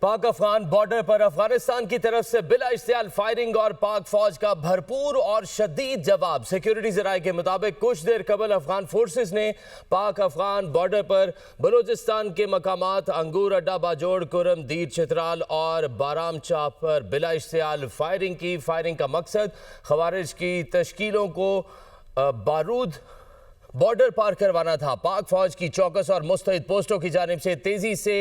Pak Afghan border پر افغانستان کی طرف سے بلا اشتعال فائرنگ اور پاک فوج کا بھرپور اور شدید جواب۔ سیکیورٹی ذرائع کے مطابق کچھ دیر قبل افغان فورسز نے پاک افغان بارڈر پر بلوچستان کے مقامات انگور اڈا، باجوڑ، کرم، دیر، چترال اور بارام چاپ پر بلا اشتعال فائرنگ کی۔ فائرنگ کا مقصد خوارج کی تشکیلوں کو بارود بارڈر پار کروانا تھا۔ پاک فوج کی چوکس اور مستعد پوسٹوں کی جانب سے تیزی سے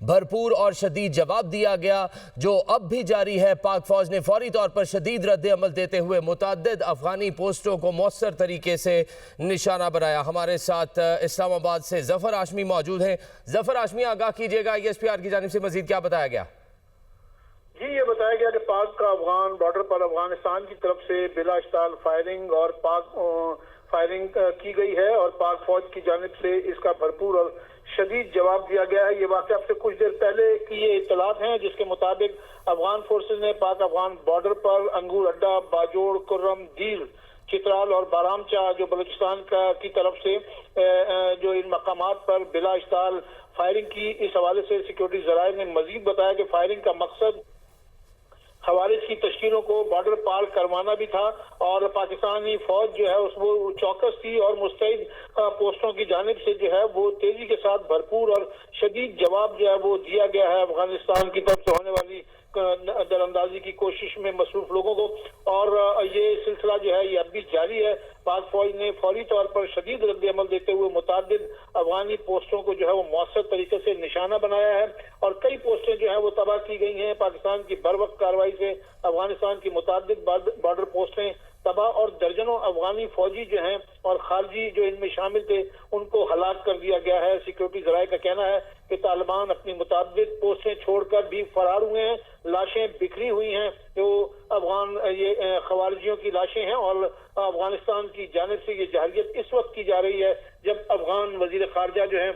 بھرپور اور شدید جواب دیا گیا، جو اب بھی جاری ہے۔ پاک فوج نے فوری طور پر شدید رد عمل دیتے ہوئے متعدد افغانی پوسٹوں کو مؤثر طریقے سے نشانہ بنایا۔ ہمارے ساتھ اسلام آباد سے ظفر ہاشمی موجود ہیں۔ ظفر ہاشمی، آگاہ کیجیے گا ESPR کی جانب سے مزید کیا بتایا گیا؟ جی، یہ بتایا گیا کہ پاک کا افغان بارڈر پر افغانستان کی طرف سے بلا اشتعال فائرنگ اور فائرنگ کی گئی ہے اور پاک فوج کی جانب سے اس کا بھرپور اور شدید جواب دیا گیا ہے۔ یہ واقعہ اب سے کچھ دیر پہلے کی یہ اطلاعات ہیں، جس کے مطابق افغان فورسز نے پاک افغان بارڈر پر انگور اڈا، باجوڑ، کرم، دیر، چترال اور بارام چاہ جو بلوچستان کی طرف سے جو ان مقامات پر بلا اشتعال فائرنگ کی۔ اس حوالے سے سیکیورٹی ذرائع نے مزید بتایا کہ فائرنگ کا مقصد خوارج کی تشکیلوں کو بارڈر پار کروانا بھی تھا اور پاکستانی فوج جو ہے اس وہ چوکس تھی اور مستعد پوسٹوں کی جانب سے جو ہے وہ تیزی کے ساتھ بھرپور اور شدید جواب جو ہے وہ دیا گیا ہے افغانستان کی طرف سے ہونے والی در اندازی کی کوشش میں مصروف لوگوں کو، اور یہ سلسلہ جو ہے یہ اب بھی جاری ہے۔ پاک فوج نے فوری طور پر شدید رد عمل دیتے ہوئے متعدد افغانی پوسٹوں کو جو ہے وہ مؤثر طریقے سے نشانہ بنایا ہے اور کئی پوسٹیں جو ہیں وہ تباہ کی گئی ہیں۔ پاکستان کی بروقت کارروائی سے افغانستان کی متعدد بارڈر پوسٹیں تباہ اور درجنوں افغانی فوجی جو ہیں اور خارجی جو ان میں شامل تھے ان کو ہلاک کر دیا گیا ہے۔ سیکیورٹی ذرائع کا کہنا ہے کہ طالبان اپنی متعدد پوسٹیں چھوڑ کر بھی فرار ہوئے ہیں، لاشیں بکھری ہوئی ہیں جو افغان یہ خوارجیوں کی لاشیں ہیں، اور افغانستان کی جانب سے یہ جارحیت اس وقت کی جا رہی ہے جب افغان وزیر خارجہ جو ہیں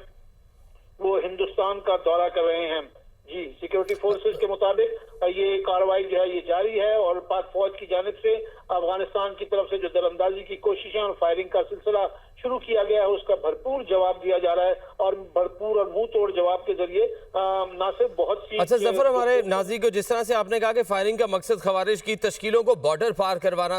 وہ ہندوستان کا دورہ کر رہے ہیں۔ جی، سیکیورٹی فورسز کے مطابق یہ کارروائی جو ہے یہ جاری ہے اور پاک فوج کی جانب سے افغانستان کی طرف سے جو دراندازی کی کوششیں اور فائرنگ کا سلسلہ شروع کیا گیا ہے اس کا بھرپور جواب دیا جا رہا ہے اور بھرپور اور منہ توڑ جواب کے ذریعے نہ صرف بہت سی ظفر، ہمارے ناظرین کو جس طرح سے آپ نے کہا کہ فائرنگ کا مقصد خوارج کی تشکیلوں کو بارڈر پار کروانا تھا،